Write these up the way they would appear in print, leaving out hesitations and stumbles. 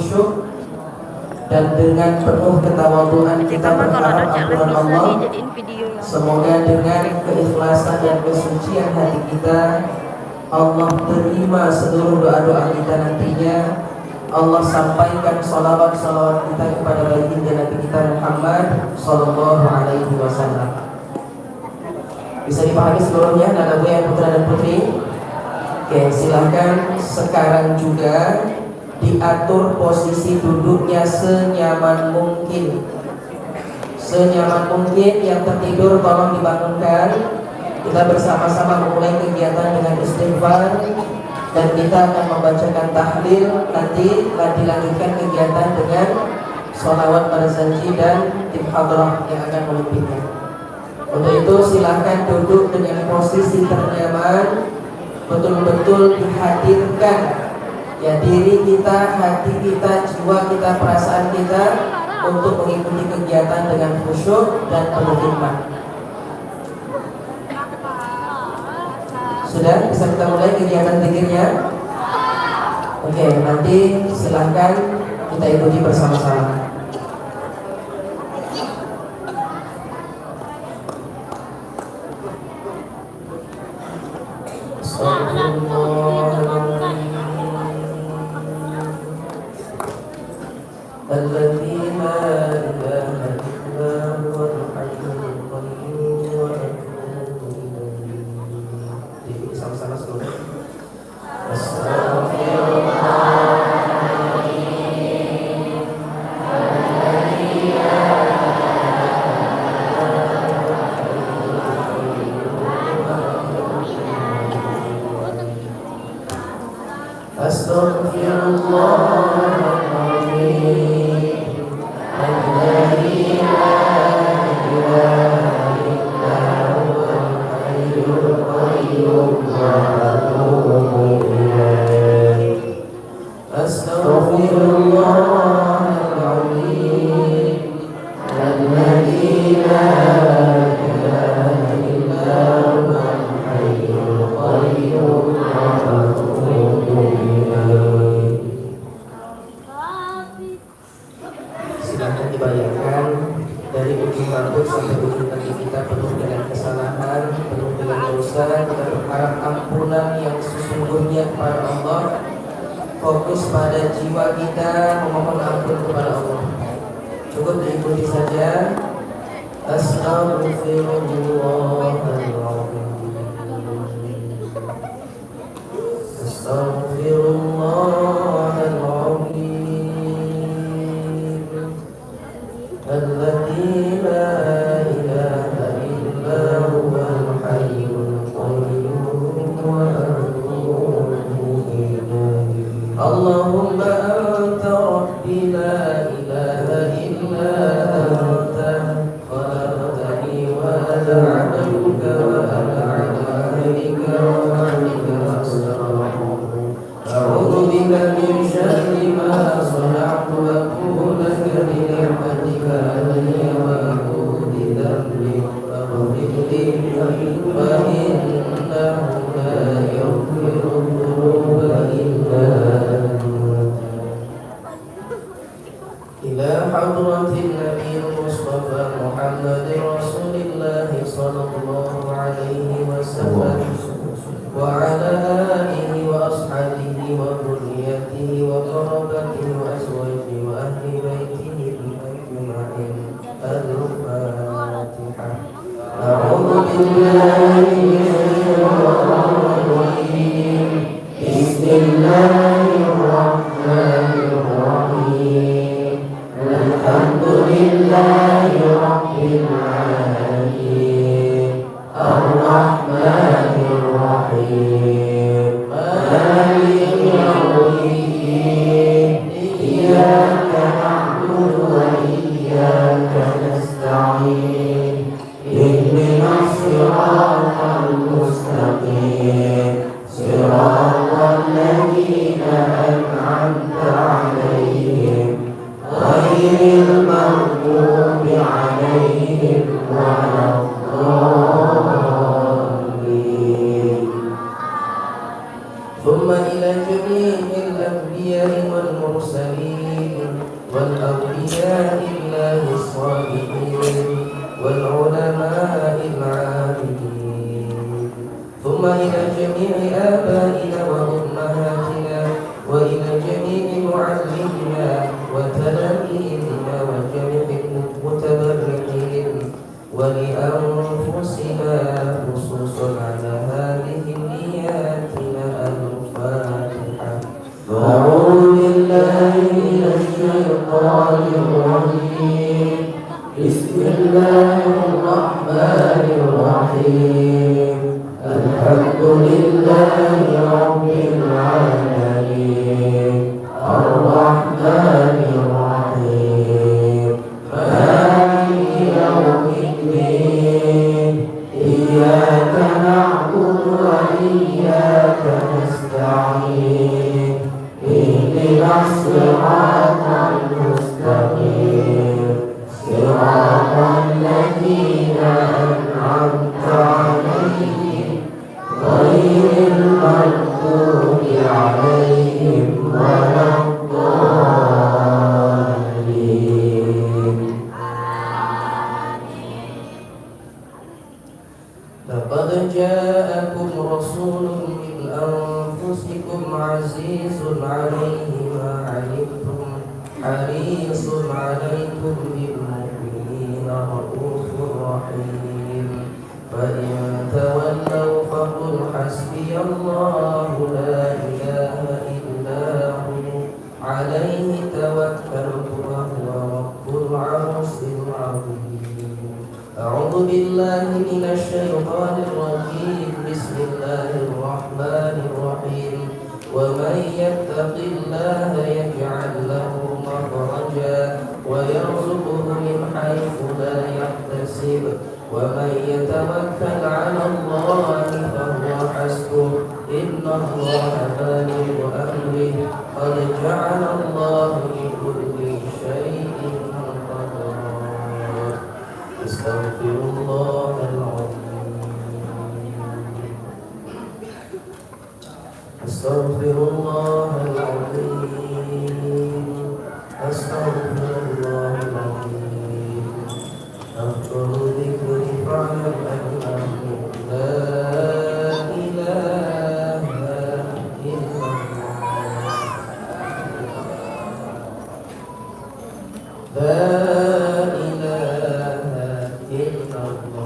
khusyuk dan dengan penuh ketawaduan kita berharap ampunan Allah. Semoga dengan keikhlasan dan kesucian hati kita, Allah terima seluruh doa-doa kita nantinya. Allah sampaikan salawat-salawat kita kepada baginda Nabi kita Muhammad sallallahu alaihi wasallam. Bisa dipahami seluruhnya anak-anakku yang putra dan putri? Oke, silahkan sekarang juga diatur posisi duduknya senyaman mungkin. Senyaman mungkin, yang tertidur tolong dibangunkan. Kita bersama-sama memulai kegiatan dengan istighfar dan kita akan membacakan tahlil. Nanti dilanjutkan kegiatan dengan sholawat pada janji dan tim hadrah yang akan memimpinnya. Untuk itu silahkan duduk dengan posisi ternyaman, betul-betul dihadirkan ya diri kita, hati kita, jiwa kita, perasaan kita untuk mengikuti kegiatan dengan khusyuk dan penuh hikmah. Sudah bisa kita mulai kegiatan zikirnya? Oke, nanti silahkan kita ikuti bersama-sama. Silahkan dibayangkan dari ujung rambut sampai ujung kaki kita penuh dengan kesalahan, penuh dengan dosa. Kita berharap ampunan yang sesungguhnya kepada Allah. Fokus pada jiwa kita, memohon ampun kepada Allah. Cukup diikuti saja. Astaghfirullahaladzim. Astaghfirullahaladzim. الذي لا إله إلا هو الحي القيوم وأتوب إليه. اللهم أنت ربي لا إله إلا أنت خلقتني وأنا عبدك وأنا على عهدك ووعدك ما استطعت. أعوذ بك من شر ما صنعت وأتوب لك بنعمتك علي وأتوب بذنبي فاغفر لي فإنه لا يغفر الذنوب إلا أنت. إلى حضرة النبي المصطفى محمد رسول الله صلى الله عليه وسلم وعلى آله وأصحابه وذريته وقرابته وأزواجه وأهل بيته أجمعين. الفاتحة. أعوذ بالله من الشيطان الرجيم. بسم الله الرحمن الرحيم. الحمد لله رب العالمين. والأولياء الله الصالحين والعلماء العاملين، ثم إلى جميع آبائنا وأمهاتنا وإلى جميع معلمنا وتلاميذنا وجميع المتبرعين ولأنفسنا خصوصا على هذه نياتنا الفاتحة. أعوذ بالله من الشيطان الرجيم. بسم الله الرحمن الرحيم. الحمد لله رب العالمين الرحمن الرحيم مالك يوم الدين إياك نعبد وإياك نستعين اهدنا الصراط المستقيم صراط الذين أنعمت عليهم غير المغضوب عليهم ولا الضالين. لقد جاءكم رسول من أنفسكم عزيز عليه ما عنتم حريص عليكم بالمؤمنين رؤوف رحيم. فإن تولوا فقل حسبي الله لا إله إلا هو عليه توكلت وهو رب العرش العظيم. أعوذ بالله من الشيطان الرجيم. بسم الله الرحمن الرحيم. ومن يتق الله يجعل له مخرجا ويرزقه من حيث لا يحتسب ومن يتوكل على الله فهو حسبه إن الله بالغ أمره قد جعل الله لكل شيء قدرا. استغفر الله العظيم. استغفر الله العظيم. استغفر الله العظيم. أفضل ذكر فاعلم أنه لا إله إلا الله. لا إله إلا الله.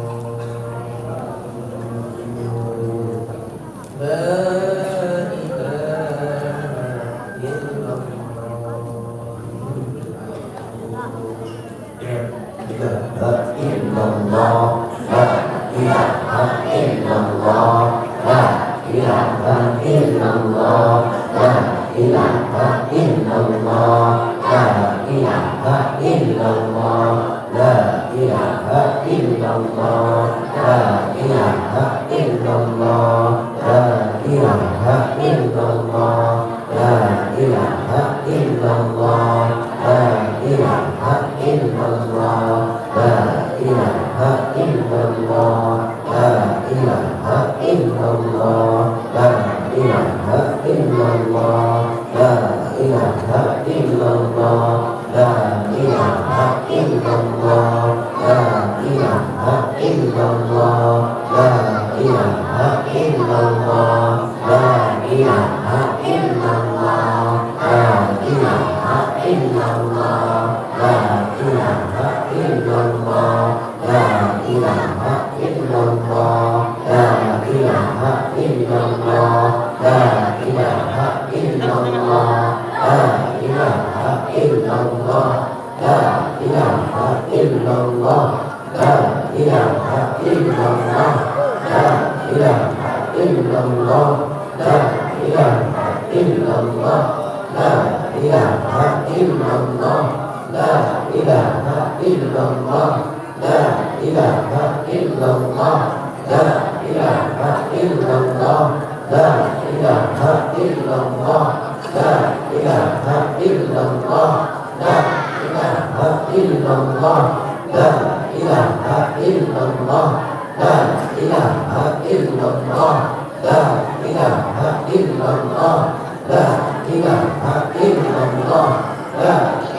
لا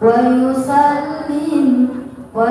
wa usalli wa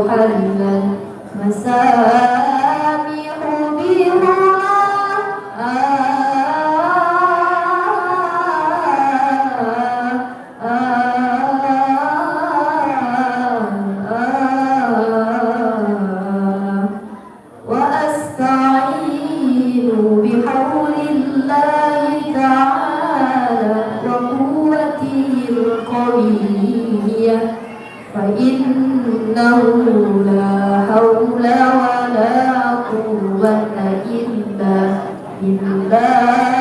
حلا مسامع بها وأستعين بحول الله تعالى وقوته القوية فإنه لا حول ولا قوة إلا بالله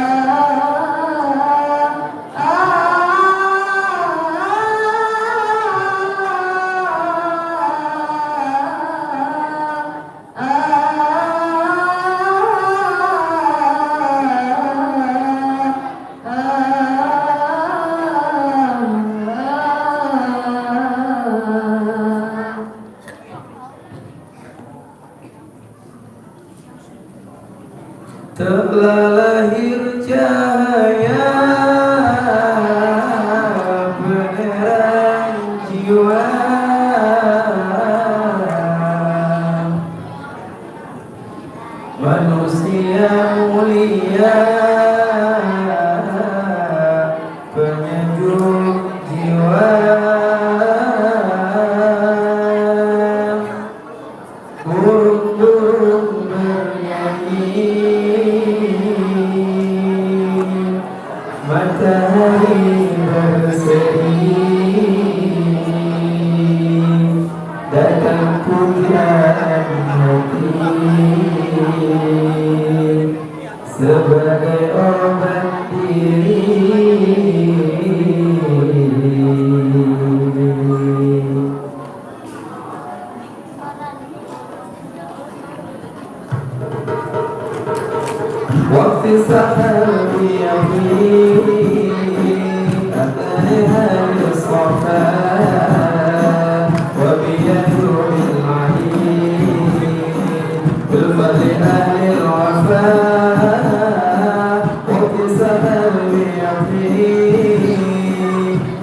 telah lahir cahaya penerang jiwa, manusia mulia penyejuk jiwa, burung-burung bernyanyi, matahari berseri, datang pujian hati sebagai obat diri. وفي السحر يمين أتيها للصفاء وبيده العليم بالفضل أهل الوفاء. وفي السحر يمين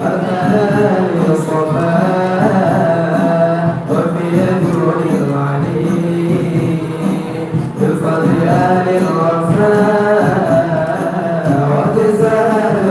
أتيها للصفاء وبيده العليم بالفضل أهل الوفاء. وفي السحر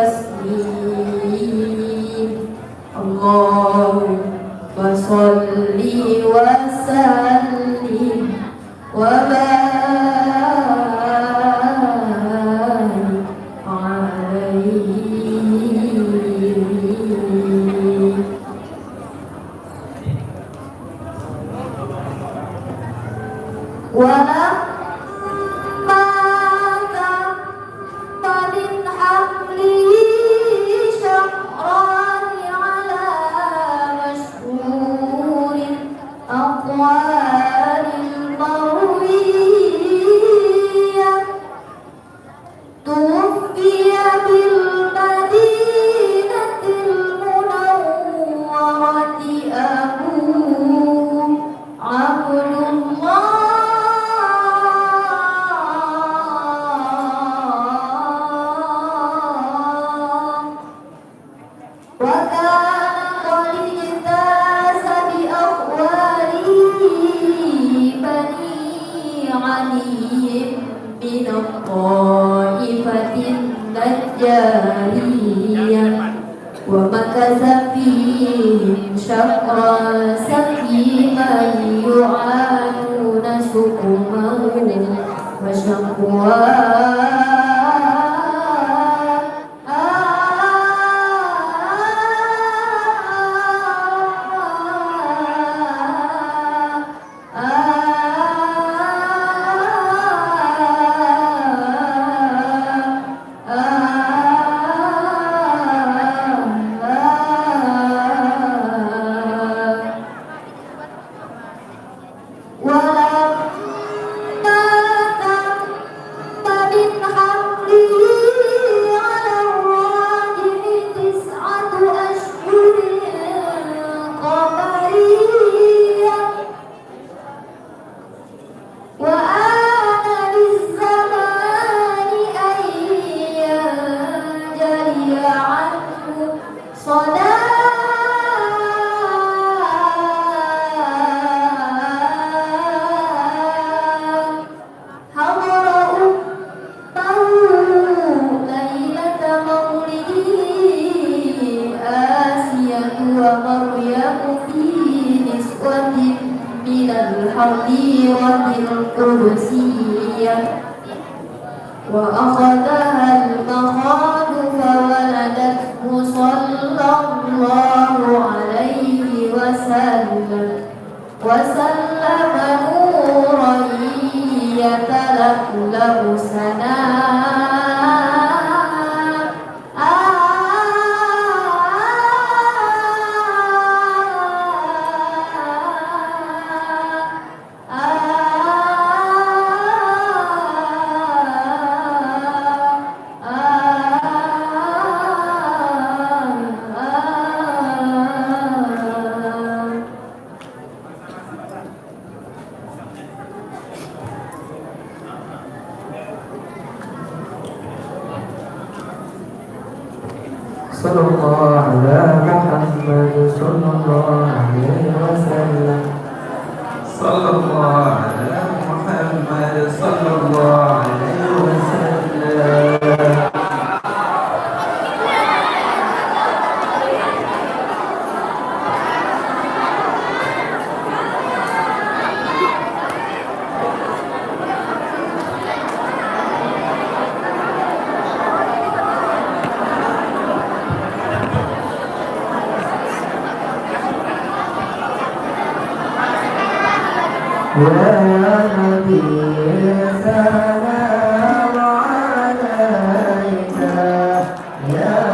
تسليم اللهم صل وسلم وبارك عليه. ولما تم من حمله شهران على مشهور أقوال المروية توفي بالمدينة المنورة أبوه عبد الله وكان قد اجتاز بأخباره بني علي من الطائفة النجارية ومكث فيهم شهرا سقيما يعانون سقمه وشقواه. ومريم في نسوة من الحظيرة القدسية وأخذها المخاض فولدته صلى الله عليه وسلم نورا يتلألأ سناه. صلى الله على محمد صلى الله عليه وسلم. صلى الله على محمد صلى الله عليه وسلم. يا نبي السلام عليك يا